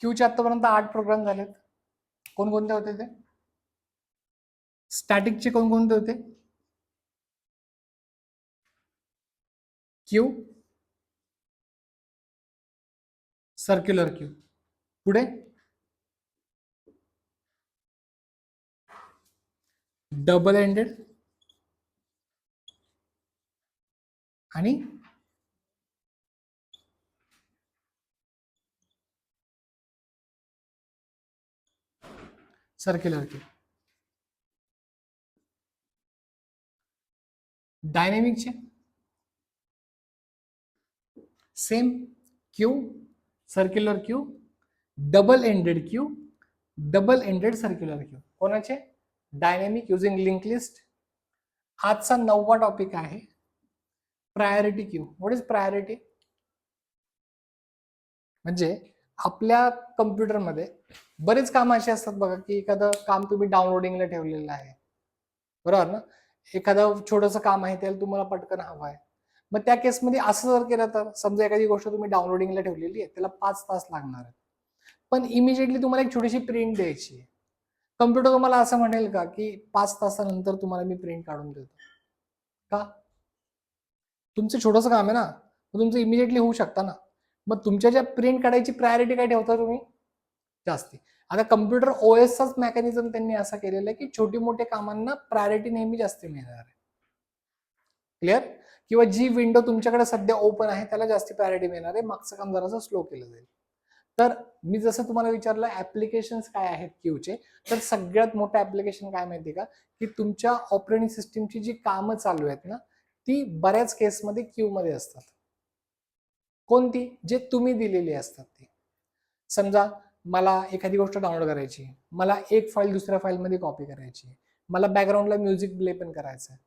क्यूचे आतापर्यंत 8 प्रोग्राम झालेत. कोणकोणते होते ते? स्टॅटिकचे कोणकोणते होते? क्यू, सर्क्युलर क्यू, पुढे डबल एंडेड आणि सर्क्युलर क्यू. डायनेमिकचे same, queue, circular queue, double ended queue, double ended circular queue. कोणाचे? Dynamic using link list. आजचा 9वा टॉपिक आहे priority queue. What is priority? म्हणजे आपल्या कम्प्युटरमध्ये बरेच काम असे असतात बघा की एखादं काम तुम्ही डाउनलोडिंगला ठेवलेलं आहे, बरोबर ना? एखादं छोटंसं काम आहे त्याला तुम्हाला पटकन हवं आहे. मग त्या केसमध्ये असं जर केलं तर समजा एखादी गोष्ट तुम्ही डाउनलोडिंगला ठेवलेली आहे, त्याला 5 तास लागणार आहेत, पण इमिजिएटली तुम्हाला एक छोटीशी प्रिंट द्यायची आहे. कम्प्युटर तुम्हाला असं म्हणेल का की 5 तासानंतर तुम्हाला मी प्रिंट काढून देतो? का? तुमचं छोटंसं काम आहे ना, तुमचं इमिजिएटली होऊ शकतं ना. मग तुमच्या ज्या प्रिंट काढायची प्रायोरिटी काय ठेवता तुम्ही? जास्ती. आता कम्प्युटर ओएसचाच मेकॅनिझम त्यांनी असा केलेला आहे की छोटी मोठ्या कामांना प्रायोरिटी नेहमी जास्त मिळणार आहे. क्लिअर? किंवा जी विंडो तुमच्याकडे सध्या ओपन आहे त्याला जास्त प्रायोरिटी मिळणार आहे, मागचं काम जरासं स्लो केलं जाईल. तर मी जसं तुम्हाला विचारलं ऍप्लिकेशन्स काय आहेत क्यूचे, तर सगळ्यात मोठं ऍप्लिकेशन काय माहिती का, की तुमच्या ऑपरेटिंग सिस्टीमची जी कामं चालू आहेत ना, ती बऱ्याच केसमध्ये क्यू मध्ये असतात. कोणती? जे तुम्ही दिलेली असतात ती. समजा मला एखादी गोष्ट डाउनलोड करायची, मला एक फाईल दुसऱ्या फाईलमध्ये कॉपी करायची, मला बॅकग्राऊंडला म्युझिक प्ले पण करायचं आहे,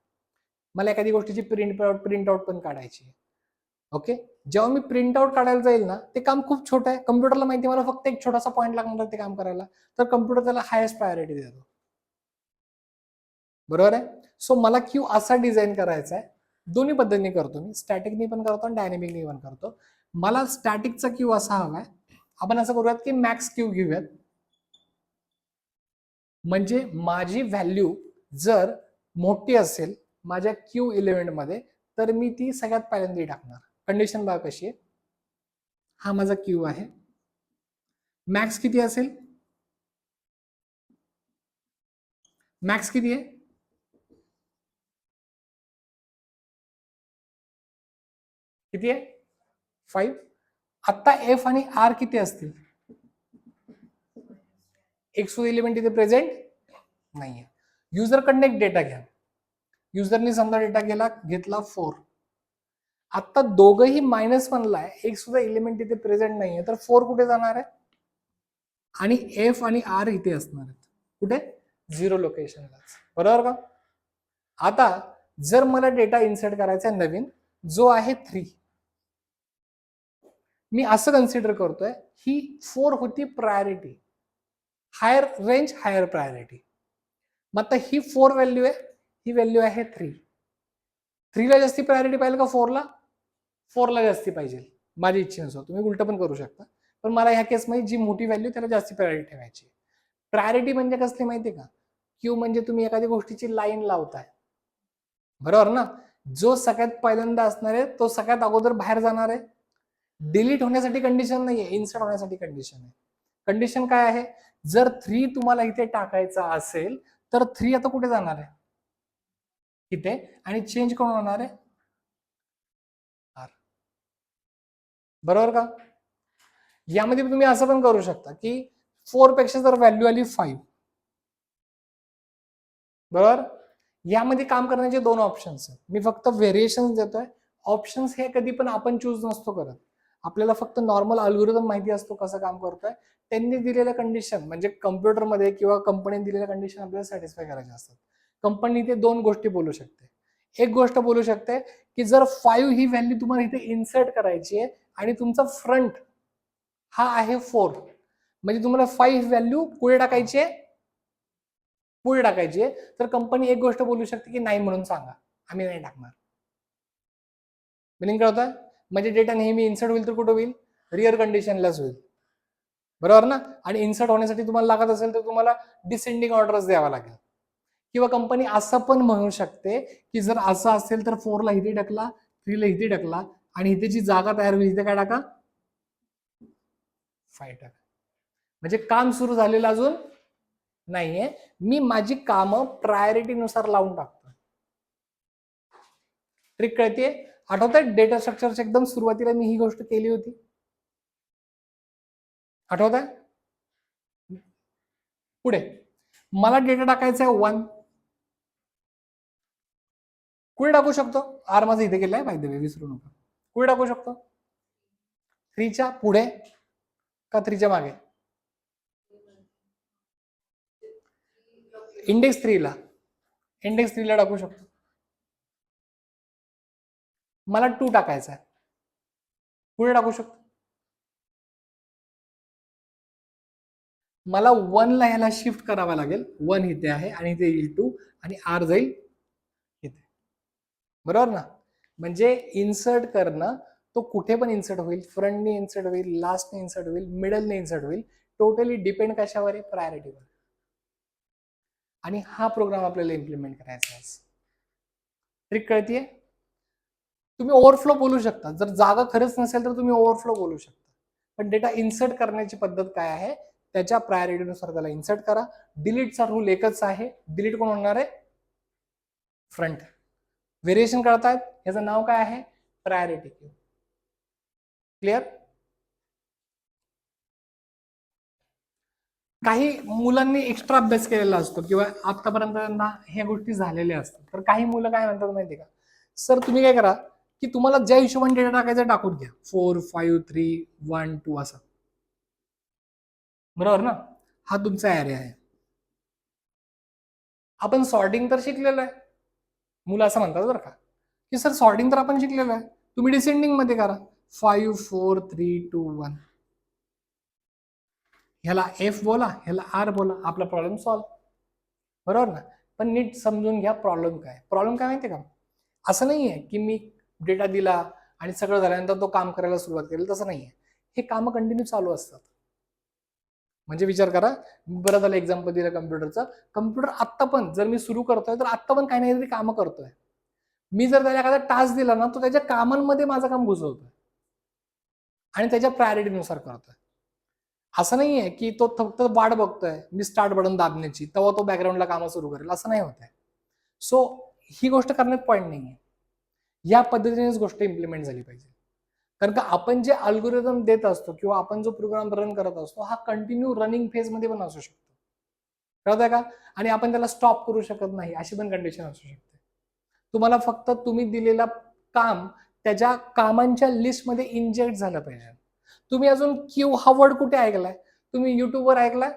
मला एखादी गोष्टीची प्रिंट आउट पण काढायची. ओके, जेव्हा मी प्रिंट आउट काढायला जाईल ना, ते काम खूप छोटं आहे. कम्प्युटरला माहिती मला फक्त एक छोटासा पॉईंट लागणार ते काम करायला, तर कम्प्युटर त्याला हायेस्ट प्रायोरिटी देतो. बरोबर आहे? सो मला क्यू असा डिझाईन करायचा आहे. दोन्ही पद्धतीने करतो मी, स्टॅटिकनी पण करतो आणि डायनेमिकनी पण करतो. मला स्टॅटिकचा क्यू असा हवाय, आपण असं करूयात की मॅक्स क्यू घेऊयात. म्हणजे माझी व्हॅल्यू जर मोठी असेल माझ्या क्यू एलिमेंट मध्ये, तर मी ती सगळ्यात पहिल्यांदा टाकणार. कंडिशन बघा कशी आहे. हा माझा क्यू आहे, मॅक्स किती असेल? मॅक्स किती आहे? किती आहे? 5. आता एफ आणि आर किती असतील? एक सुद्धा एलिमेंट इथे प्रेझेंट नाहीये. युजर कडनं एक डेटा घ्या. युजरने समजा डेटा घेतला 4. आता दोघंही -1ला आहे, एक सुद्धा एलिमेंट इथे प्रेझेंट नाहीये, तर 4 कुठे जाणार आहे? आणि एफ आणि आर इथे असणार आहेत. कुठे? 0 लोकेशनलाच. बरोबर का? आता जर मला डेटा इन्सर्ट करायचा नवीन, जो आहे 3, मी असं कन्सिडर करतोय ही 4 होती priority, higher range higher priority. मग आता ही 4 व्हॅल्यू आहे, ही व्हॅल्यू आहे 3. 3ला जास्ती प्रायोरिटी पाहिजे का 4ला? 4ला जास्ती पाहिजे. माझी इच्छेनुसार तुम्ही उलट पण करू शकता, पण मला ह्या केसमध्ये जी मोठी व्हॅल्यू त्याला जास्ती प्रायोरिटी ठेवायची. प्रायोरिटी म्हणजे कसली माहितीये का? क्यू म्हणजे तुम्ही एखाद्या गोष्टीची लाईन लावताय, बरोबर ना? जो सगळ्यात पहिल्यांदा असणार आहे तो सगळ्यात अगोदर बाहेर जाणार आहे. डिलीट होण्यासाठी कंडिशन नाहीये, इन्सर्ट होण्यासाठी कंडिशन आहे. कंडिशन काय आहे? जर 3 तुम्हाला इथे टाकायचा असेल तर 3 आता कुठे जाणार आहे? इथे, आणि चेंज कोण होणार आहे? आर. बरोबर का? यामध्ये तुम्ही असं पण करू शकता की 4 पेक्षा जर व्हॅल्यू आली 5, बरोबर, यामध्ये काम करण्याचे 2 ऑप्शन्स आहेत. मी फक्त व्हेरिएशन्स देतोय. ऑप्शन्स हे कधी पण आपण चूज नसतो करत, आपल्याला फक्त नॉर्मल अल्गोरिदम माहिती असतो कसं काम करतोय. त्यांनी दिलेल्या कंडिशन म्हणजे कम्प्युटरमध्ये किंवा कंपनीने दिलेल्या कंडिशन आपल्याला सॅटिस्फाय करायच्या असतात. कंपनी इथे 2 गोष्टी बोलू शकते. एक गोष्ट बोलू शकते की जर 5 ही व्हॅल्यू तुम्हाला इथे इन्सर्ट करायची आहे आणि तुमचा फ्रंट हा आहे 4, म्हणजे तुम्हाला 5 व्हॅल्यू पुढे टाकायची आहे, तर कंपनी एक गोष्ट बोलू शकते की नाही म्हणून सांगा, आम्ही नाही टाकणार. मिनिंग कळतंय? म्हणजे डेटा नेहमी इन्सर्ट होईल तर कुठं होईल? रिअर कंडिशनलाच होईल. बरोबर ना. आणि इन्सर्ट होण्यासाठी तुम्हाला लागत असेल तर तुम्हाला डिसेंडिंग ऑर्डर्स द्यावा लागेल. किंवा कंपनी असं पण म्हणू शकते की जर असं असेल तर 4 ला इथे टाकला, 3 ला इथे टाकला आणि इथे जी जागा तयार होईल इथे काय टाका, 5 टाका. म्हणजे काम सुरू झालेलं अजून नाहीये, मी माझी कामं प्रायोरिटीनुसार लावून टाकतो. ट्रिक कळतीये? आठवतंय डेटा स्ट्रक्चरच्या एकदम सुरुवातीला मी ही गोष्ट केली होती, आठवतंय? पुढे मला डेटा टाकायचा आहे 1, कुठे टाकू शकतो? आर माझं इथे केलंय बाय द वे, विसरू नका. कुठे टाकू शकतो? 3 च्या पुढे का 3 च्या मागे? इंडेक्स 3 ला, इंडेक्स 3 ला टाकू शकतो. मला 2 टाकायचा आहे, पुढे टाकू शकतो. मला 1 ला ह्याला शिफ्ट करावा लागेल, 1 इथे आहे आणि इथे येईल 2 आणि आर जाईल इथे, बरोबर ना. म्हणजे इन्सर्ट करणं, तो कुठे पण इन्सर्ट होईल, फ्रंटने इन्सर्ट होईल, लास्टने इन्सर्ट होईल, मिडलने इन्सर्ट होईल, टोटली डिपेंड कशावर आहे, प्रायोरिटीवर. आणि हा प्रोग्राम आपल्याला इम्प्लिमेंट करायचा आहे. ट्रिक कळतीये? तुम्ही ओव्हरफ्लो बोलू शकता, जर जागा खरंच नसेल तर तुम्ही ओव्हरफ्लो बोलू शकता, पण डेटा इन्सर्ट करण्याची पद्धत काय आहे, त्याच्या प्रायोरिटीनुसार त्याला इन्सर्ट करा. डिलीटचा रूल एकच आहे, डिलीट कोण होणार आहे, फ्रंट. व्हेरिएशन करतायत, याचं नाव काय आहे, प्रायोरिटी क्यू. क्लिअर? काही मुलांनी एक्स्ट्रा अभ्यास केलेला असतो किंवा आतापर्यंत त्यांना ह्या गोष्टी झालेल्या असतात, तर काही मुलं काय म्हणतात माहिती का, सर तुम्ही काय करा की तुम्हाला ज्या हिशोबाने डेटा टाकायचा टाकून घ्या, 4 5 3 1 2 असं, बरोबर ना. हा तुमचा ऍरे आहे. आपण सॉर्टिंग तर शिकलेलं आहे, मुलं असं म्हणतात बरं का की सर सॉर्टिंग तर आपण शिकलेलं आहे, तुम्ही डिसेंडिंग मध्ये करा, 5 4 3 2 1, ह्याला एफ बोला, ह्याला आर बोला, आपला प्रॉब्लेम सॉल्व, बरोबर ना. पण नीट समजून घ्या प्रॉब्लेम काय. प्रॉब्लेम काय माहितीये का, असं नाहीये की मी डेटा दिला आणि सगळं झाल्यानंतर तो काम करायला सुरुवात केली, तसं नाहीये. हे काम कंटिन्यू चालू असतात. म्हणजे विचार करा, बरं झालं एक्झाम्पल दिलं कम्प्युटरचं, कम्प्युटर आत्ता पण जर मी सुरू करतोय तर आत्ता पण काही नाही तरी कामं करतोय. मी जर त्याला एखादा टास्क दिला ना, तो त्याच्या कामांमध्ये माझं काम घुसवतोय आणि त्याच्या प्रायोरिटीनुसार करतोय. असं नाहीये की तो फक्त वाट बघतोय मी स्टार्ट बटन दाबण्याची, तेव्हा तो बॅकग्राऊंडला कामं सुरू करेल, असं नाही होत आहे. सो ही गोष्ट करण्यात पॉईंट नाहीये. या पद्धतीनेच गोष्ट इम्प्लिमेंट झाली पाहिजे. कारण का आपण जे अल्गोरिदम देत असतो किंवा आपण जो प्रोग्राम रन करत असतो, हा कंटिन्यू रनिंग फेज मध्ये पण असू शकतो, कळतंय का. आणि आपण त्याला स्टॉप करू शकत नाही, अशी पण कंडिशन असू शकते. तुम्हाला फक्त तुम्ही दिलेला काम त्याच्या कामांच्या लिस्टमध्ये इंजेक्ट झालं पाहिजे. तुम्ही अजून क्यू हा वर्ड कुठे ऐकलाय, तुम्ही युट्यूबवर ऐकलाय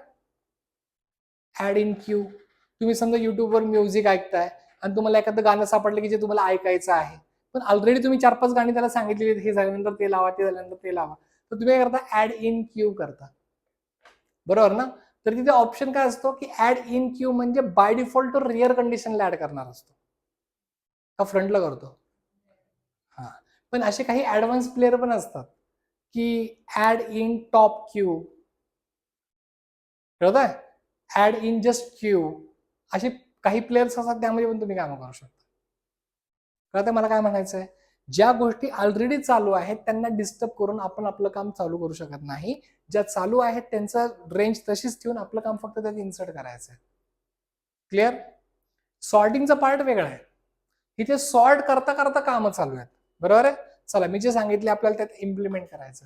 ऍड इन क्यू. तुम्ही समजा युट्यूबवर म्युझिक ऐकताय आणि तुम्हाला एखादं गाणं सापडलं की जे तुम्हाला ऐकायचं आहे, पण ऑलरेडी तुम्ही 4-5 गाणी त्याला सांगितलेली, हे झाल्यानंतर ते लावा, ते झाल्यानंतर ते लावा, तर तुम्ही काय करता, ऍड इन क्यू करता, बरोबर ना. तर तिथे ऑप्शन काय असतो की ऍड इन क्यू, म्हणजे बाय डिफॉल्ट तो रिअर कंडिशनला ऍड करणार असतो का फ्रंटला करतो. हा, पण असे काही ऍडव्हान्स प्लेयर पण असतात की ऍड इन टॉप क्यू, कळतंय, ऍड इन जस्ट क्यू, असे काही प्लेयर्स असतात, त्यामध्ये पण तुम्ही कामं करू शकता. कळतंय मला काय म्हणायचं आहे. ज्या गोष्टी ऑलरेडी चालू आहेत त्यांना डिस्टर्ब करून आपण आपलं काम चालू करू शकत नाही. ज्या चालू आहेत त्यांचं रेंज तशीच ठेवून आपलं काम फक्त त्यात इन्सर्ट करायचं आहे. क्लिअर? सॉर्टिंगचा पार्ट वेगळा आहे, इथे सॉर्ट करता करता कामं चालू आहेत, बरोबर आहे. चला, मी जे सांगितले आपल्याला त्यात इम्प्लिमेंट करायचं.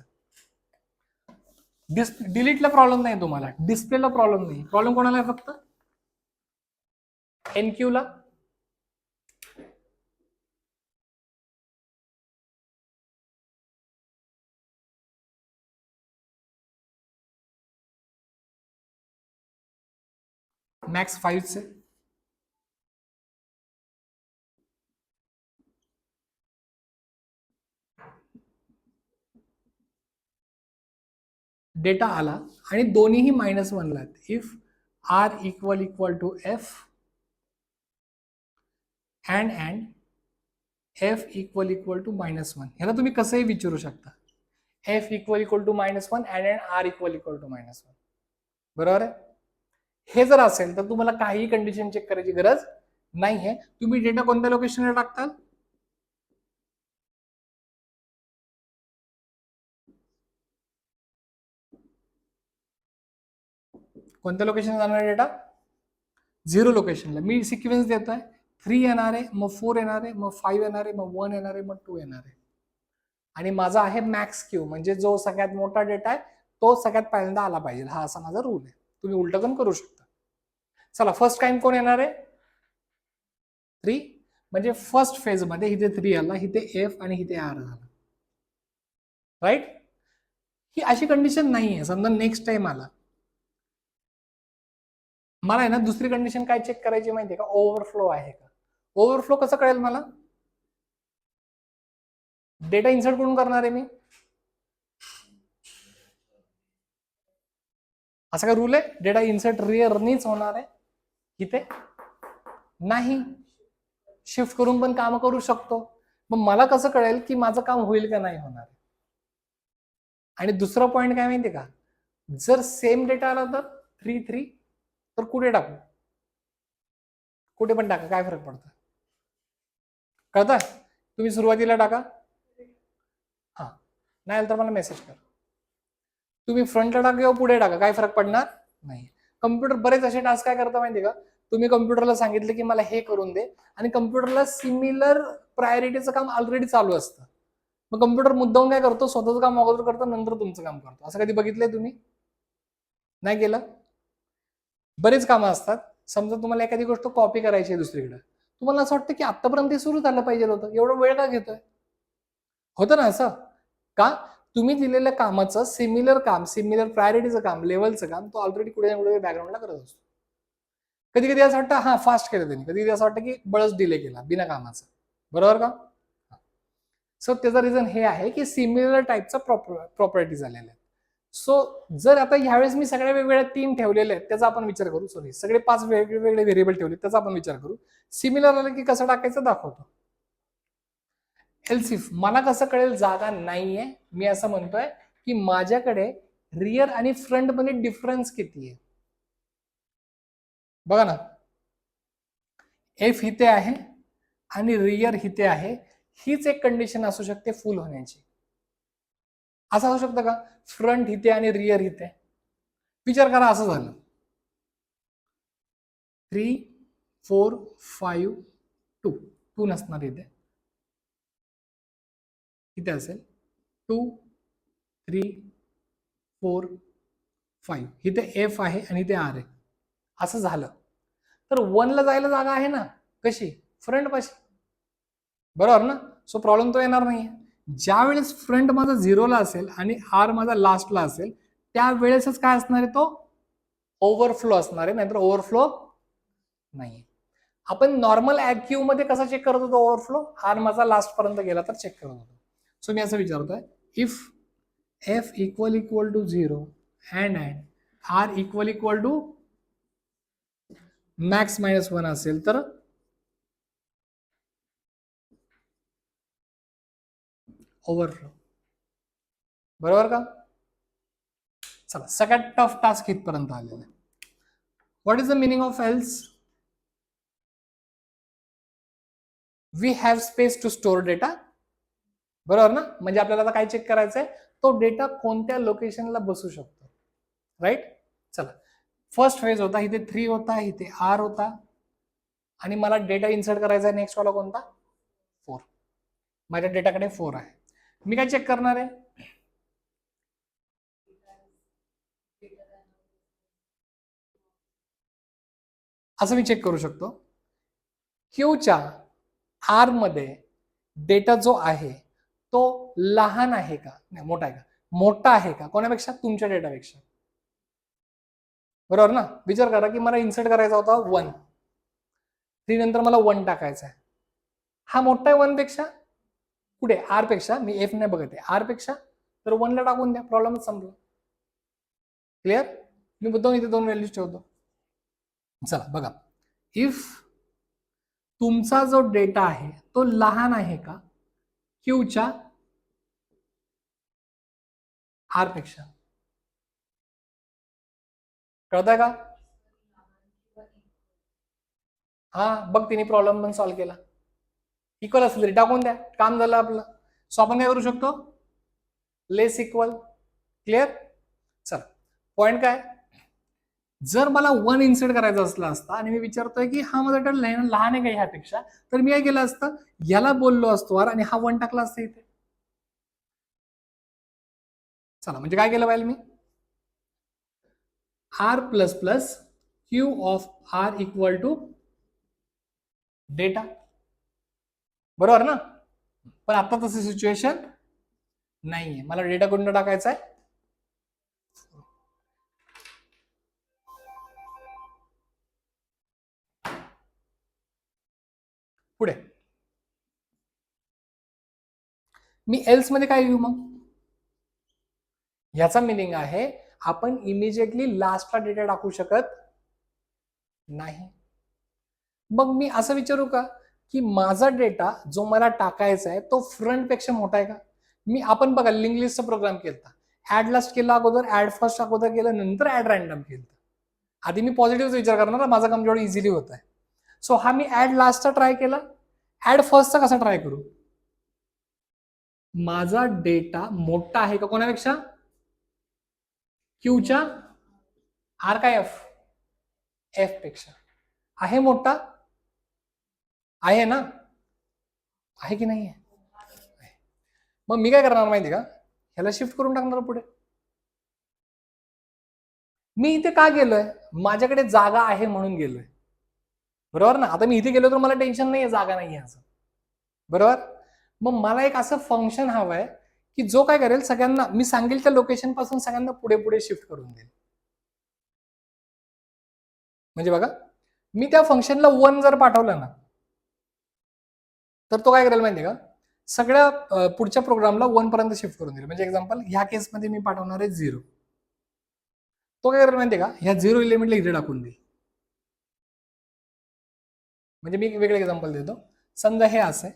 डिलीटला प्रॉब्लेम नाही, तुम्हाला डिस्प्लेला प्रॉब्लेम नाही. प्रॉब्लेम कोणाला आहे, फक्त एनक्यू ला. मॅक्स 5 से डेटा आला आणि दोन्हीही -1 ला आहेत. If R equal to F and F equal to -1, ह्याला तुम्ही कसंही विचारू शकता. F equal to -1 and R equal to -1. बरोबर आहे. हे जर असेल तर तुम्हाला काही कंडिशन चेक करायची गरज नाहीये. तुम्ही डेटा कोणत्या लोकेशनला टाकताल? कोणत्या लोकेशनला जाणार डेटा? 0 लोकेशनला. मी सिक्वेन्स देतोय. 3 येणार आहे, मग 4 येणार आहे, मग 5 येणार आहे, मग 1 येणार आहे, मग 2 येणार आहे. आणि माझा आहे मॅक्स क्यू, म्हणजे जो सगळ्यात मोठा डेटा आहे तो सगळ्यात पहिल्यांदा आला पाहिजे. हा असा माझा रूल आहे. तुम्ही उलट पण करू शकता. चला, फर्स्ट टाइम कोण येणार आहे? 3. म्हणजे फर्स्ट फेज मध्ये इथे 3 आला, इथे एफ आणि इथे आर झाला. राईट. ही अशी कंडिशन नाही आहे. समजा नेक्स्ट टाइम आला, मला आहे ना दुसरी कंडिशन काय चेक करायची माहितीये का? ओव्हरफ्लो आहे का? ओव्हरफ्लो कसं कळेल मला? डेटा इन्सर्ट करून करणार आहे मी. असा काय रूल आहे? डेटा इन्सर्ट रिअरनीच होणार आहे, इथे नाही. शिफ्ट करून पण काम करू शकतो. मग मला कसं कळेल की माझं काम होईल का नाही होणार? आणि दुसरा पॉइंट काय माहितीये का? जर सेम डेटा आला तर 3 तर कुठे टाकू? कुठे पण टाका, काय फरक पडतो? कळतंय? तुम्ही सुरुवातीला टाका. हा, नाही आलं तर मला मेसेज कर. तुम्ही फ्रंटला टाका किंवा पुढे टाका, काय फरक पडणार नाही. कम्प्युटर बरेच असे टास्क काय करता माहितीये का? तुम्ही कम्प्युटरला सांगितलं की मला हे करून दे, आणि कम्प्युटरला सिमिलर प्रायोरिटीचं काम ऑलरेडी चालू असतं. मग कम्प्युटर मुद्दाम काय करतो? स्वतःचं काम अगोदर करतो, नंतर तुमचं काम करतो. असं कधी बघितलंय तुम्ही? नाही केलं? बरेच कामं असतात. समजा तुम्हाला एखादी गोष्ट कॉपी करायची आहे दुसरीकडे, तुम्हाला असं वाटतं की आतापर्यंत ते सुरू झालं पाहिजे होतं, एवढा वेळ का घेतोय? होतं ना असं? का? तुम्ही दिलेल्या कामाचं सिमिलर काम, सिमिलर प्रायोरिटीचं काम, लेवलचं काम तो ऑलरेडी कुठे ना कुठे बॅकग्राऊंडला करत असतो. कधी कधी असं वाटतं हा फास्ट केलं त्यांनी, कधी कधी असं वाटतं की बळच डिले केला बिना कामाचं. बरोबर का? सो त्याचं रिझन हे आहे की सिमिलर टाईपचा प्रॉपर्टी झालेल्या आहेत. सो जर आता ह्यावेळेस मी सगळ्या वेगवेगळ्या 3 ठेवलेले आहेत त्याचा आपण विचार करू. सॉरी, सगळे 5 वेगवेगळे व्हेरिएबल ठेवले त्याचा आपण विचार करू. सिमिलर आलं की कसं टाकायचं दाखवतो. एल्सिफ मला कसं कळेल जागा नाहीये? मी असं म्हणतोय की माझ्याकडे रियर आणि फ्रंट मध्ये डिफरन्स किती आहे बघा ना. एफ इथे आहे आणि रियर इथे आहे. हीच एक कंडिशन असू शकते फुल होण्याची. असं असू शकतं का? फ्रंट इथे आणि रियर इथे. विचार करा, असं झालं 3 4 5 2 नसणार इथे, इथे असेल 2 3 4 5. इथे एफ आहे आणि इथे आर आहे. असं झालं तर 1 ला जायला जागा आहे ना? कशी? फ्रंट पाशी. बरोबर ना? सो प्रॉब्लेम तो येणार नाहीये. ज्या वेळेस फ्रंट माझा 0ला असेल आणि आर माझा लास्टला असेल त्यावेळेसच काय असणार आहे? तो ओव्हरफ्लो असणार आहे, नाहीतर ओव्हरफ्लो नाही. आपण नॉर्मल क्यू मध्ये कसा चेक करत होतो ओव्हरफ्लो? आर माझा लास्ट पर्यंत गेला तर चेक करत होतो. सो मी असं विचारतोय, if F equal to 0 and R equal to max -1 असेल तर ओव्हरफ्लो. बरोबर का? चला, सगळ्यात टफ टास्क इथपर्यंत आलेला आहे. What is the meaning of else? We have space to store data. बरोबर ना? म्हणजे आपल्याला आता काय चेक करायचंय? तो डेटा कोणत्या लोकेशनला बसू शकतो. राईट. चला, फर्स्ट फेज होता, इथे 3 होता, इथे आर होता, आणि मला डेटा इन्सर्ट करायचा आहे नेक्स्ट वाला कोणता? 4. माझ्या डेटाकडे 4 आहे. मी काय चेक करणार आहे? असं मी चेक करू शकतो, क्यूच्या आर मध्ये डेटा जो आहे तो लहान आहे का, नाही मोठा आहे का? मोठा आहे का कोणापेक्षा? तुमच्या डेटापेक्षा. बरोबर ना? विचार करा की मला इन्सर्ट करायचा होता 1, 3 नंतर मला 1 टाकायचा आहे. हा मोठा आहे 1 पेक्षा? कुठे? आर पेक्षा. मी एफ नाही बघत आहे, आर पेक्षा. तर 1 ला टाकून द्या, प्रॉब्लेमच संपला. क्लिअर? मी मुद्दाम इथे 2 व्हॅल्यूज ठेवतो. चला बघा, इफ तुमचा जो डेटा आहे तो लहान आहे का क्यूच्या आर पेक्षा. कळतंय का? हा बघ, तिने प्रॉब्लेम पण सॉल्व्ह केला. इक्वल असेल तरी टाकून द्या, काम झालं आपलं. सो आपण काय करू शकतो, लेस इक्वल. क्लिअर? चल, पॉइंट काय, जर मला 1 इन्सर्ट करायचा असला असता आणि मी विचारतोय की हा माझा डेटा लहान आहे का ह्यापेक्षा, तर मी काय केलं असतं, याला बोललो असतो आणि हा 1 टाकला असता इथे. चला, म्हणजे काय केलं पाहिजे मी, R plus plus queue of R equal to data. बरोबर ना? पण आता तसं सिच्युएशन नाहीये, मला डेटा कुठून टाकायचा आहे, पुढे. मी एल्स मध्ये काय लिहू मग, ह्याचा मिनिंग आहे आपण इमिजिएटली लास्टला डेटा टाकू शकत नाही. मग मी असं विचारू का की माझा डेटा जो मला टाकायचा आहे तो फ्रंट पेक्षा मोठा आहे का. मी आपण बघा लिंक लिस्टचा प्रोग्राम केला, ऍड लास्ट केला अगोदर, ऍड फर्स्ट अगोदर केलं, नंतर ऍड रॅन्डम केलं. आधी मी पॉझिटिव्ह विचार करणार, माझा काम जेवढं इझिली होत आहे. सो हा मी ऍड लास्टचा ट्राय केला, ऍड फर्स्टचा कसा ट्राय करू, माझा डेटा मोठा आहे का कोणापेक्षा, क्यूच्या आर काय एफ, एफ पेक्षा आहे मोठा, आहे ना, आहे की नाही आहे. मग मी काय करणार माहिती का, ह्याला शिफ्ट करून टाकणार पुढे. मी इथे का गेलोय, माझ्याकडे जागा आहे म्हणून गेलोय, बरोबर ना. आता मी इथे गेलो तर मला टेन्शन नाहीये, जागा नाहीये असं, बरोबर. मग मला एक असं फंक्शन हवंय की जो काय करेल, सगळ्यांना मी सांगेल त्या लोकेशन पासून सगळ्यांना पुढे पुढे शिफ्ट करून देईल. म्हणजे बघा, मी त्या फंक्शनला 1 जर पाठवलं ना, तर तो काय करेल माहितीये का, सगळ्या पुढच्या प्रोग्रामला 1 पर्यंत शिफ्ट करून देईल. म्हणजे एक्झाम्पल ह्या केसमध्ये मी पाठवणार आहे 0, तो काय करेल माहितीये का, ह्या 0 एलिमेंटला इथे टाकून देईल. म्हणजे मी एक वेगळं एक्झाम्पल देतो, समजा हे असं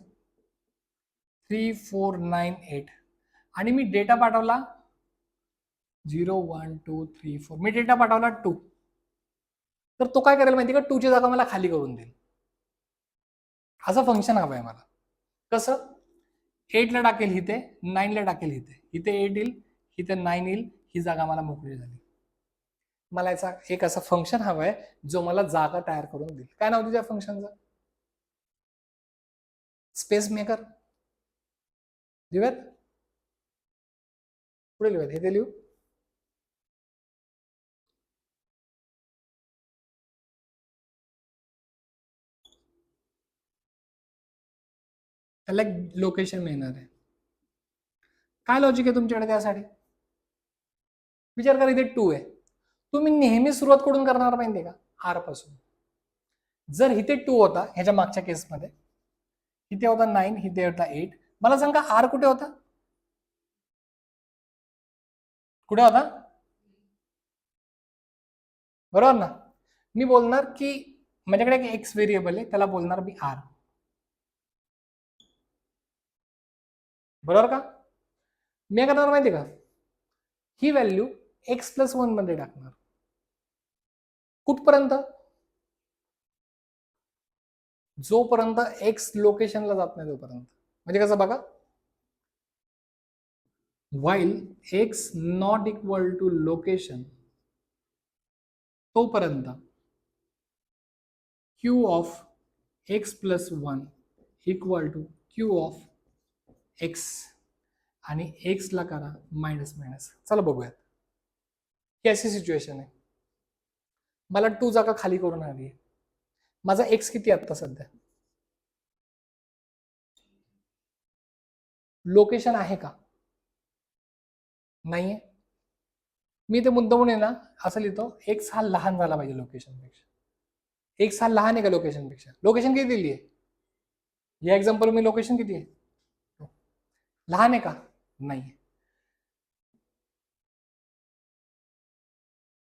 3498 आणि मी डेटा पाठवला 01234, मी डेटा पाठवला 2, तर तो काय करेल माहिती का, 2 ची जागा मला खाली करून देईल. असं फंक्शन हवं आहे मला. कसं, 8 ला टाकेल इथे, 9 ला टाकेल इथे, इथे 8 येईल, इथे 9 येईल, ही जागा मला मोकळी झाली. मला याचा एक असं फंक्शन हवंय जो मला जागा तयार करून देईल. काय नाव तुझ्या फंक्शनचं, स्पेस मेकर. लिहूयात, पुढे लिहूयात, हे लिहू, त्याला लोकेशन मिळणार आहे. काय लॉजिक आहे तुमच्याकडे त्यासाठी, विचार करा, इथे 2 आहे, तुम्ही नेहमी सुरुवात करून करणार माहितीये का, आर पासून. जर इथे 2 होता ह्याच्या मागच्या केसमध्ये, इथे होता 9, इथे होता 8, मला सांगा आर कुठे होता, कुठे होता, बरोबर ना. मी बोलणार की माझ्याकडे एक एक्स व्हेरिएबल आहे, त्याला बोलणार मी आर, बरोबर का. मी करणार माहिती का, ही व्हॅल्यू x+1 मध्ये टाकणार, कुठपर्यंत, जोपर्यंत एक्स लोकेशनला जात नाही तोपर्यंत. म्हणजे कसं बघा, while x not equal to location, तोपर्यंत q of x+1 equal to q of x, आणि x ला करा मायनस मायनस. चला बघूयात, ही अशी सिच्युएशन आहे, मला 2 जागा खाली करून हवी आहे. माझा x किती आता सध्या, लोकेशन आहे का, नाहीये. मी ते मुद्दामून आहे ना असं लिहितो, एक्स हा लहान झाला पाहिजे लोकेशन पेक्षा. एक्स हा लहान आहे का लोकेशन पेक्षा, लोकेशन किती दिली आहे, या एक्झाम्पल मी लोकेशन किती आहे, लहान आहे का, नाही.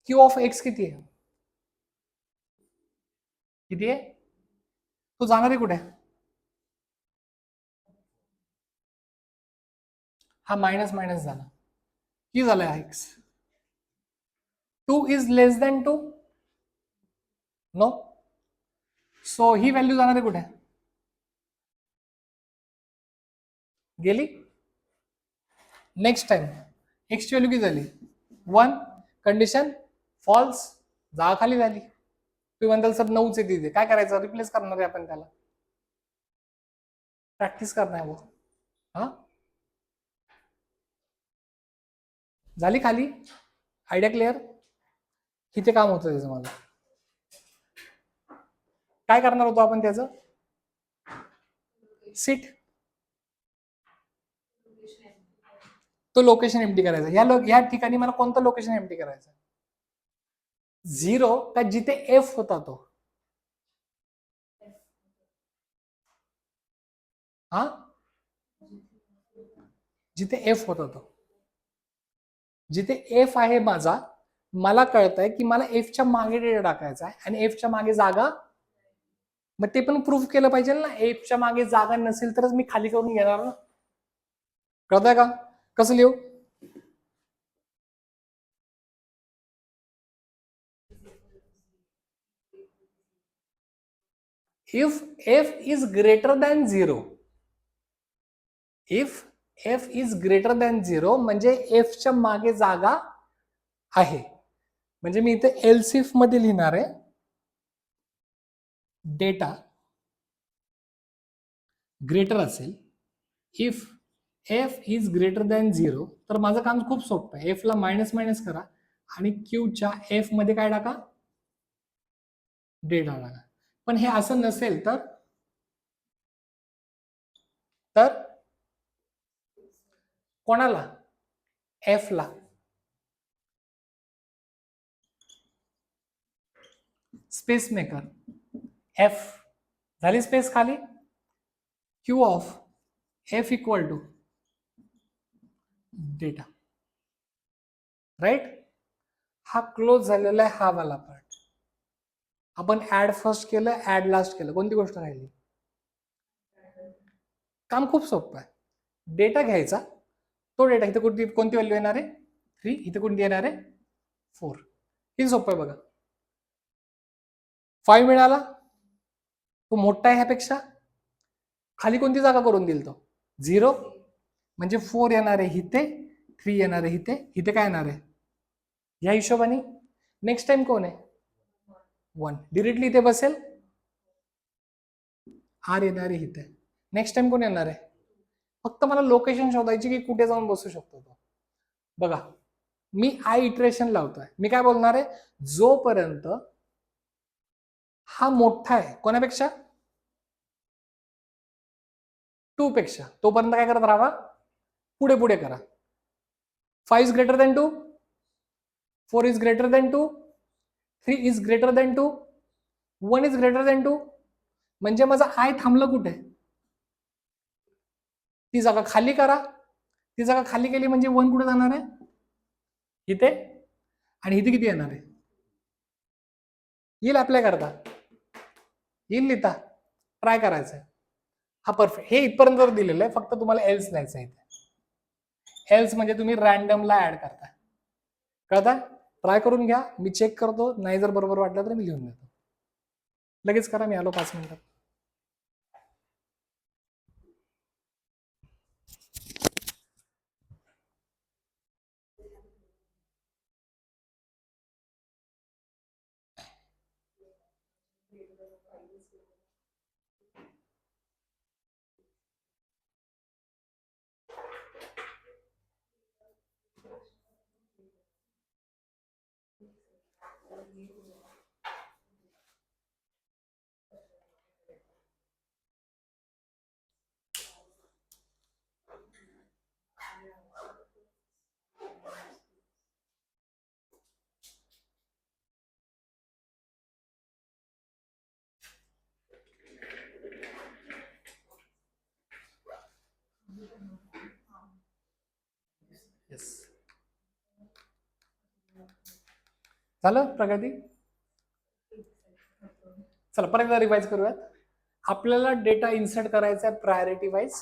क्यू ऑफ एक्स किती आहे, किती आहे, तो जाणार आहे कुठे, हा मायनस मायनस झाला, की झालं x. 2 is less than 2 no. So ही व्हॅल्यू जाणार आहे कुठे, गेली. नेक्स्ट टाइम एक्सची व्हॅल्यू किती झाली 1, कंडिशन फॉल्स, जागा खाली झाली. तुम्ही म्हणताल सर 9च आहे तिथे, काय करायचं, रिप्लेस करणार आहे आपण त्याला, प्रॅक्टिस करणार आहे. हा झाली खाली, आयडिया क्लिअर. किती काम होतं त्याचं, मला काय करणार होतो आपण त्याचं, सीट तो लोकेशन एम्प्टी करायचा. या ठिकाणी मला कोणतं लोकेशन एम्प्टी करायचं, 0 का जिथे एफ होता तो, हा जिथे एफ होता तो, जिथे एफ आहे माझा, मला कळतंय की मला एफच्या मागे डेटा टाकायचा आहे आणि एफच्या मागे जागा, मग ते पण प्रूफ केलं पाहिजे ना. एफच्या मागे जागा नसेल तरच मी खाली करून घेणार ना. कळतंय का, कसं लिहू, if F is greater than 0, if F is greater than 0 म्हणजे एफच्या मागे जागा आहे. म्हणजे मी इथे एल्सिफ मध्ये लिहिणार आहे, डेटा ग्रेटर असेल, if F is greater than 0, तर माझं काम खूप सोपं आहे. एफ ला मायनस मायनस करा आणि क्यूच्या एफ मध्ये काय टाका, डेटा टाका. पण हे असं नसेल तर कोणाला, एफ ला स्पेस मेकर, एफ झाली स्पेस खाली, Q of F equal to data, right. हा क्लोज झालेला आहे, हा वाला पार्ट. आपण ऍड फर्स्ट केलं, ऍड लास्ट केलं, कोणती गोष्ट राहिली, काम खूप सोपं आहे. डेटा घ्यायचा, तो डेटा इथे कोणती व्हॅल्यू येणार आहे 3, इथे कोणती येणार आहे 4. किती सोपं आहे बघा. 5 मिळाला, तो मोठा आहे ह्यापेक्षा, खाली कोणती जागा करून देईल तो 0, म्हणजे 4 येणार आहे इथे, 3 येणार आहे इथे, इथे काय येणार आहे या हिशोबाने. नेक्स्ट टाइम कोण आहे 1, डिरेक्टली इथे बसेल, आर येणार आहे इथे. नेक्स्ट टाइम कोण येणार आहे, फक्त मला लोकेशन शोधायची की कुठे जाऊन बसू शकतो तो. बघा मी आय इटरेशन लावतोय, मी काय बोलणार आहे, जोपर्यंत हा मोठा आहे कोणापेक्षा 2 पेक्षा, तोपर्यंत काय करत राहा, पुढे पुढे करा. 5 is greater than 2, 4 is greater than 2, 3 is greater than 2, 1 is greater than 2. म्हणजे माझा आय थांबलं कुठे, ती जागा खाली करा. ती जागा खाली केली म्हणजे 1 कुठे जाणार आहे इथे, आणि इथे किती येणार आहे, येईल अप्लाय करता, येईल लिहिता, ट्राय करायचं. हा परफेक्ट, हे इथपर्यंत जर दिलेलं आहे, फक्त तुम्हाला एल्स लिहायचं आहे इथे. एल्स म्हणजे तुम्ही रॅन्डमला ऍड करताय, कळताय. ट्राय करून घ्या, मी चेक करतो, नाही जर बरोबर वाटलं तर मी लिहून देतो. लगेच करा, मी आलो 5 मिनिटात. झालं प्रगती. चला परत एकदा रिवाइज करूयात. आपल्याला डेटा इन्सर्ट करायचा आहे प्रायोरिटी वाईज,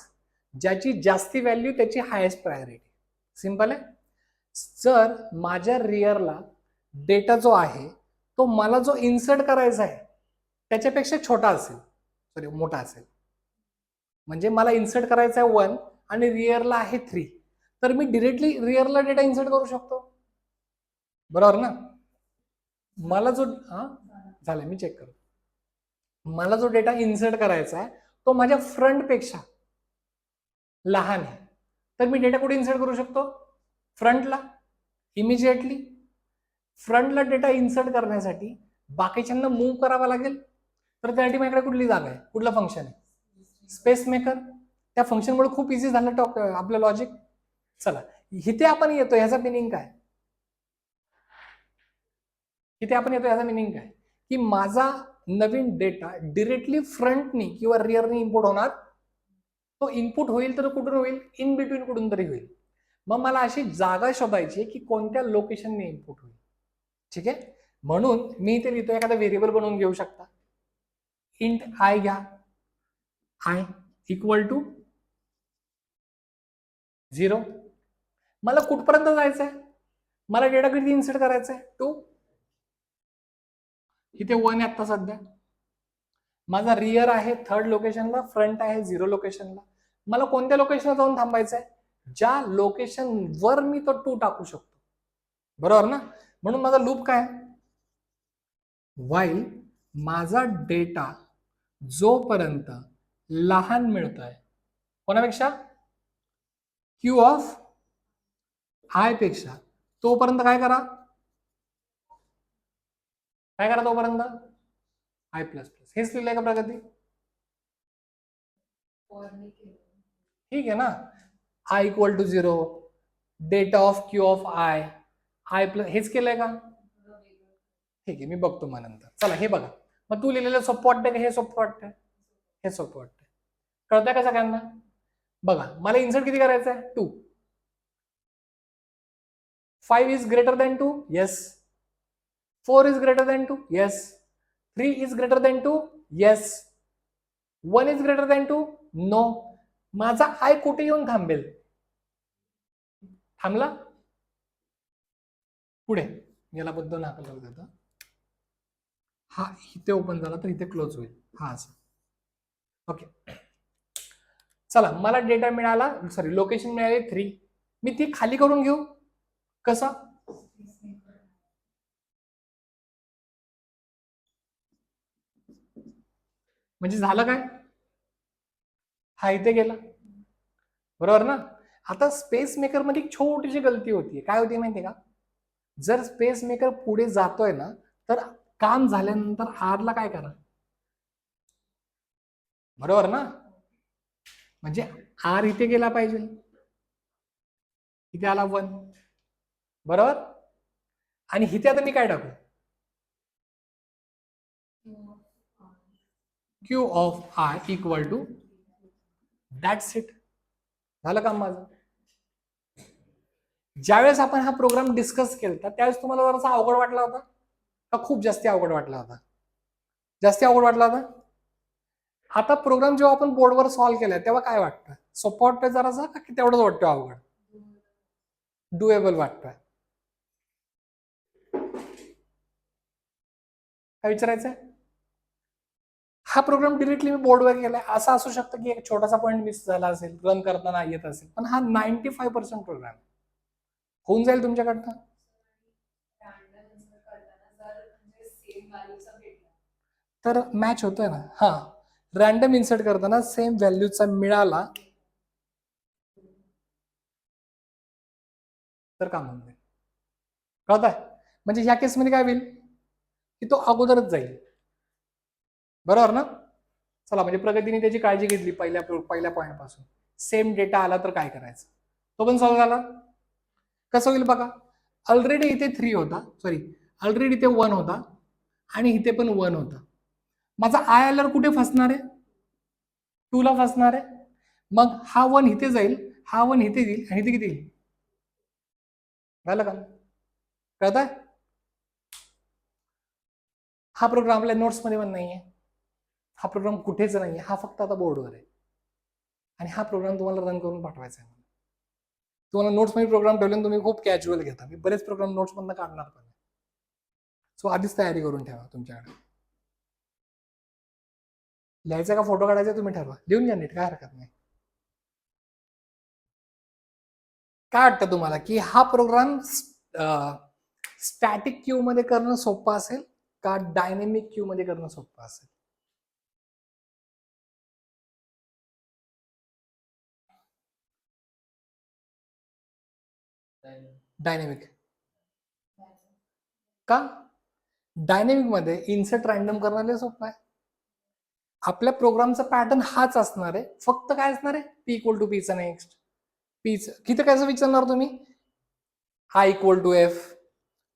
ज्याची जास्ती व्हॅल्यू त्याची हायेस्ट प्रायोरिटी. सिंपल आहे. जर माझ्या रिअरला डेटा जो आहे तो मला जो इन्सर्ट करायचा आहे त्याच्यापेक्षा छोटा असेल, सॉरी मोठा असेल, म्हणजे मला इन्सर्ट करायचा आहे 1 आणि रिअरला आहे 3, तर मी डिरेक्टली रिअरला डेटा इन्सर्ट करू शकतो, बरोबर ना. मला जो झालं, मी चेक करतो. मला जो डेटा इन्सर्ट करायचा आहे तो माझ्या फ्रंटपेक्षा लहान आहे, तर मी डेटा कुठे इन्सर्ट करू शकतो? फ्रंटला. इमिजिएटली फ्रंटला डेटा इन्सर्ट करण्यासाठी बाकीच्यांना मूव्ह करावा लागेल, तर त्यासाठी माझ्याकडे कुठली जागा आहे, कुठलं फंक्शन आहे? Space maker. त्या फंक्शनमुळे खूप इझी झालं आपलं लॉजिक. चला इथे आपण येतो, ह्याचा मिनिंग काय? इथे आपण येतो ह्याचा मिनिंग काय की माझा नवीन डेटा डिरेक्टली फ्रंटनी किंवा रिअरनी इनपुट होणार. तो इनपुट होईल तर कुठून होईल? इन बिटवीन कुठून तरी होईल. मग मला अशी जागा शोधायची की कोणत्या लोकेशनने इनपुट होईल. ठीक आहे, म्हणून मी इथे लिहितो, एखादा व्हेरिएबल बनवून घेऊ शकता. इंट आय घ्या, आय इक्वल टू 0. मला कुठपर्यंत जायचं आहे? मला डेटा किती इन्सर्ट करायचा आहे? 2. इथे 1 आहे आता सध्या. माझा रिअर आहे 3rd लोकेशनला, फ्रंट आहे 0 लोकेशनला. मला कोणत्या लोकेशनला जाऊन थांबायचं आहे? ज्या लोकेशन वर मी तो 2 टाकू शकतो, बरोबर ना. म्हणून माझा लूप काय? वाईल माझा डेटा जोपर्यंत लहान मिळतोय कोणापेक्षा? क्यू ऑफ आय पेक्षा, तोपर्यंत काय करा? काय करा तोपर्यंत? I plus plus. हेच लिहिलंय का प्रगती? ठीक आहे ना. I equal to 0, data of Q of I, I plus, हेच केलंय का? ठीक आहे, मी बघतो मग नंतर. चला हे बघा, मग तू लिहिलेलं सोपं वाटतंय का हे सोपं वाटतंय? हे सोपं वाटतंय. कळतंय का सगळ्यांना? बघा मला इन्सर्ट किती करायचं आहे? 2. 5 is greater than 2, yes. 4 is greater than 2, yes. 3 is greater than 2, yes. 1 is greater than 2, no. माझा आय कुठे येऊन थांबेल? थांबला पुढे, याला बद्द नाका देतो. हा इथे ओपन झाला तर इथे क्लोज होईल, हा असं. ओके, चला मला डेटा मिळाला, सॉरी लोकेशन मिळाली 3. मी ती खाली करून घेऊ. कसं? म्हणजे झालं काय? हा इथे गेला, बरोबर ना. आता स्पेस मेकर मध्ये एक छोटीशी गलती होती. काय होती माहितीये का? जर स्पेस मेकर पुढे जातोय ना, तर काम झाल्यानंतर आरला काय करा, बरोबर ना. म्हणजे आर इथे गेला पाहिजे, इथे आला 1, बरोबर. आणि इथे आता मी काय टाकू? Q of I equal to, that's it. झालं काम माझं. ज्यावेळेस आपण हा प्रोग्राम डिस्कस केला त्यावेळेस तुम्हाला जरासा अवघड वाटला होता का? खूप जास्ती अवघड वाटला होता? जास्ती अवघड वाटला होता. आता प्रोग्राम जेव्हा आपण बोर्डवर सॉल्व्ह केलाय तेव्हा काय वाटतं? सोपं वाटतंय जरासा का की तेवढंच वाटतं अवघड? डुएबल वाटतंय. काय विचारायचंय? हा प्रोग्राम डिरेक्टली मी बोर्डवर केलाय, असं असू शकतं की एक छोटासा पॉईंट मिस झाला असेल, रन करताना येत असेल, पण हा 95% प्रोग्राम होऊन जाईल तुमच्याकडनं. तर मॅच होतोय ना. हा, रॅन्डम इन्सर्ट करताना सेम व्हॅल्यूचा मिळाला तर काम होऊन जाईल. कळतंय? म्हणजे ह्या केसमध्ये काय होईल की तो अगोदरच जाईल, बरोबर ना. चला, म्हणजे प्रगतीने त्याची काळजी घेतली पहिल्या पॉईंट पासून. सेम डेटा आला तर काय करायचं, तो पण सॉल्व्ह झाला. कसं होईल बघा. ऑलरेडी इथे 3 होता, सॉरी ऑलरेडी इथे 1 होता आणि इथे पण 1 होता. माझा आय आल्यावर कुठे फसणार आहे? 2 ला फसणार आहे. मग हा 1 इथे जाईल, हा 1 इथे येईल आणि इथे किती येईल? झालं का? कळतंय? हा प्रोग्राम आपल्या नोट्स मध्ये पण नाहीये, हा प्रोग्राम कुठेच नाहीये, हा फक्त आता बोर्डवर आहे आणि हा प्रोग्राम तुम्हाला रन करून पाठवायचा आहे. तुम्हाला नोट्समध्ये प्रोग्राम ठेवले तुम्ही खूप कॅज्युअल घेता. मी बरेच प्रोग्राम नोट्समधनं काढणार पण. सो आधीच तयारी करून ठेवा तुमच्याकडे. लिहायचा का फोटो काढायचा तुम्ही ठरवा. लिहून घ्या नीट, काय हरकत नाही. काय वाटतं तुम्हाला की हा प्रोग्राम स्टॅटिक क्यू मध्ये करणं सोपं असेल का डायनेमिक क्यू मध्ये करणं सोपं असेल? डायनेमिक का? डायनेमिक मध्ये इन्सर्ट रॅन्डम करणं लय सोपं आहे. आपल्या प्रोग्रामचा पॅटर्न हाच असणार आहे, फक्त काय असणार आहे, पी इक्वल टू पीचा नेक्स्ट पीच. किती कसं विचारणार तुम्ही? I equal to F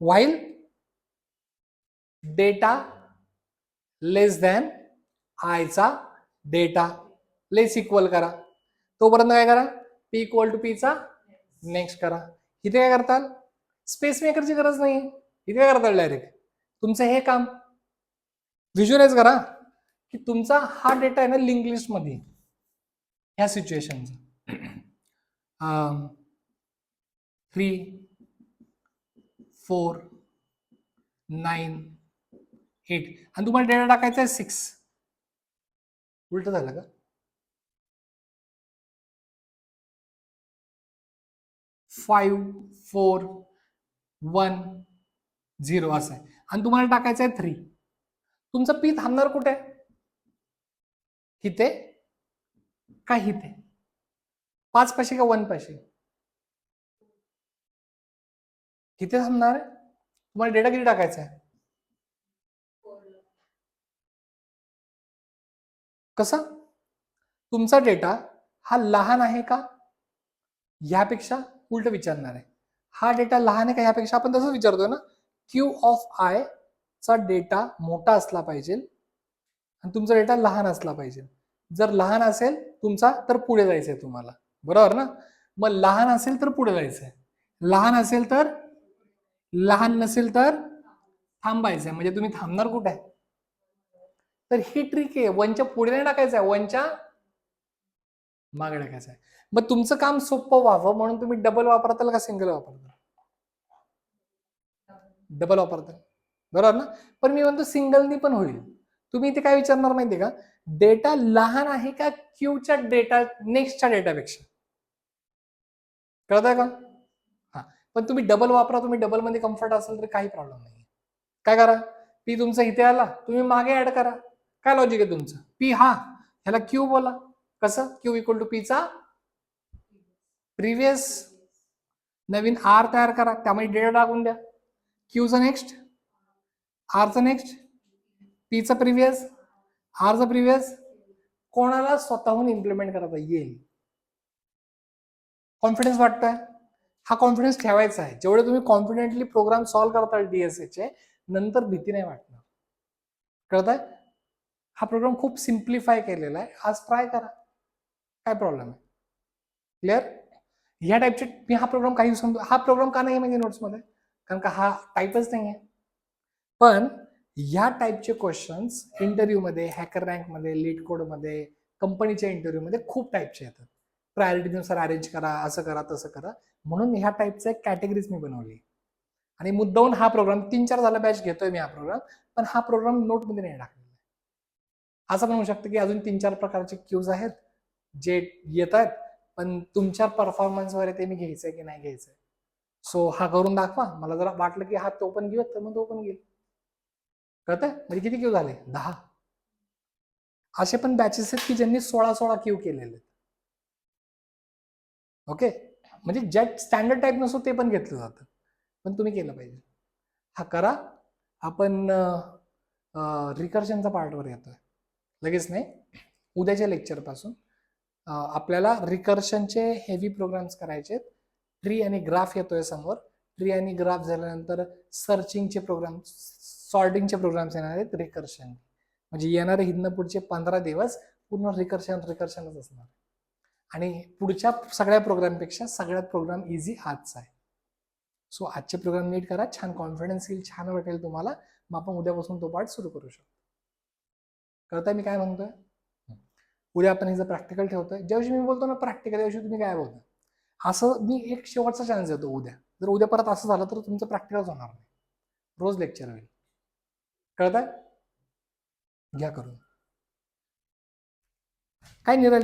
while data less than आयचा डेटा लेस इक्वल करा, तोपर्यंत काय करा, पी इक्वल टू पीचा नेक्स्ट करा. इथे काय करताल, स्पेस मेकरची गरज नाही, इथे काय करताल, डायरेक्ट तुमचं हे काम व्हिज्युअलाइज करा की तुमचा हा डेटा आहे ना लिंक लिस्ट मध्ये ह्या सिच्युएशनचा 3 4 9 8 आणि तुम्हाला डेटा टाकायचा आहे 6. उलट झालं का? 5 4 1 0 असं आहे आणि तुम्हाला टाकायचं आहे 3. तुमचा पी थांबणार कुठे? इथे का इथे? 5 पाशी का 1 पाशी? किती थांबणार आहे? तुम्हाला डेटा किती टाकायचा आहे? कसं? तुमचा डेटा हा लहान आहे का ह्यापेक्षा? उलट विचारणार आहे, हा डेटा लहान आहे का ह्यापेक्षा? आपण तसंच विचारतोय ना, क्यू ऑफ आय चा डेटा मोठा असला पाहिजे आणि तुमचा डेटा लहान असला पाहिजे. जर लहान असेल तुमचा तर पुढे जायचंय तुम्हाला, बरोबर ना? मग लहान असेल तर पुढे जायचंय, लहान असेल तर, लहान नसेल तर थांबायचंय. म्हणजे तुम्ही थांबणार कुठे आहे? तर ही ट्रिक आहे, 1च्या पुढे नाही टाकायचं आहे, 1च्या मागे टाकायचं आहे. मग तुमचं काम सोपं व्हावं म्हणून तुम्ही डबल वापरताल का सिंगल वापरताल? डबल वापरताल, बरोबर ना? पण मी म्हणतो सिंगलनी पण होईल. तुम्ही इथे काय विचारणार माहितीये का, डेटा लहान आहे का क्यूच्या डेटा नेक्स्टच्या डेटापेक्षा? कळतंय का? हा, पण तुम्ही डबल वापरा, तुम्ही डबल मध्ये कम्फर्ट असेल तर काही प्रॉब्लेम नाही. काय करा, पी तुमचा इथे आला, तुम्ही मागे ऍड करा. काय लॉजिक आहे तुमचं? पी हा ह्याला क्यू बोला. कसं? क्यू इक्वल टू पीचा प्रिव्हियस, नवीन आर तयार करा, त्यामध्ये डेटा टाकून द्या. क्यूचा नेक्स्ट, आरचा नेक्स्ट, पीचा प्रिव्हियस, आरचा प्रिव्हियस. कोणाला स्वतःहून इम्प्लिमेंट करता येईल? कॉन्फिडन्स वाटतोय? हा कॉन्फिडन्स ठेवायचा आहे. जेवढे तुम्ही कॉन्फिडेंटली प्रोग्राम सॉल्व्ह करताल डीएसएचे, नंतर भीती नाही वाटणार. कळतंय? हा प्रोग्राम खूप सिम्प्लिफाय केलेला आहे, आज ट्राय करा, काय प्रॉब्लेम आहे? क्लिअर? ह्या टाईपचे मी हा प्रोग्राम काही समजतो. हा प्रोग्राम का नाही म्हणजे नोट्समध्ये, कारण का हा टाईपच नाही आहे. पण ह्या टाईपचे क्वेश्चन्स इंटरव्ह्यूमध्ये, हॅकर रँकमध्ये, लीड कोडमध्ये, कंपनीच्या इंटरव्ह्यूमध्ये खूप टाईपचे येतात. प्रायोरिटीनुसार अरेंज करा, असं करा, तसं करा. म्हणून ह्या टाईपचं एक कॅटेगरीज मी बनवली आणि मुद्दाहून हा प्रोग्राम 3-4 झाला बॅच घेतोय मी हा प्रोग्राम, पण हा प्रोग्राम नोटमध्ये नाही टाकलेला. असं पण होऊ शकतं की अजून 3-4 प्रकारचे क्यूज आहेत जे येत आहेत, पण तुमच्या परफॉर्मन्सवर ते मी घ्यायचंय की नाही घ्यायचंय. सो हा करून दाखवा, मला जर वाटलं की हा तो पण घेऊ तर मग तो पण घेईल. कळतंय? म्हणजे किती क्यू झाले? 10. असे पण बॅचेस आहेत की ज्यांनी 16 क्यू केलेले. ओके, म्हणजे ज्या स्टँडर्ड टाईप नसतो ते पण घेतलं जातं, पण तुम्ही केलं पाहिजे. हा करा. आपण रिकर्शनचा पार्टवर येतोय लगेच नाही, उद्याच्या लेक्चर पासून आपल्याला रिकर्शनचे हेवी प्रोग्राम्स करायचे. ट्री आणि ग्राफ येतोय समोर. ट्री आणि ग्राफ झाल्यानंतर सर्चिंगचे प्रोग्राम, सॉर्टिंगचे प्रोग्राम्स येणार आहेत रिकर्शन. म्हणजे येणारे हिथनं पुढचे 15 दिवस पूर्ण रिकर्शनच असणार. आणि पुढच्या सगळ्या प्रोग्रामपेक्षा सगळ्यात प्रोग्राम इझी आजचा आहे. सो आजचे प्रोग्राम नीट करा, छान कॉन्फिडन्स येईल, छान वाटेल तुम्हाला. मग आपण उद्यापासून तो पार्ट सुरू करू शकतो. कळताय मी काय म्हणतोय? उद्या आपण हिचं प्रॅक्टिकल ठेवतोय. ज्या दिवशी मी बोलतो ना प्रॅक्टिकल, त्या दिवशी तुम्ही काय बोलता? असं मी एक शेवटचा चान्स देतो उद्या. जर उद्या परत असं झालं तर तुमचं प्रॅक्टिकलच होणार नाही, रोज लेक्चर होईल. कळतंय? घ्या करून. काय निराली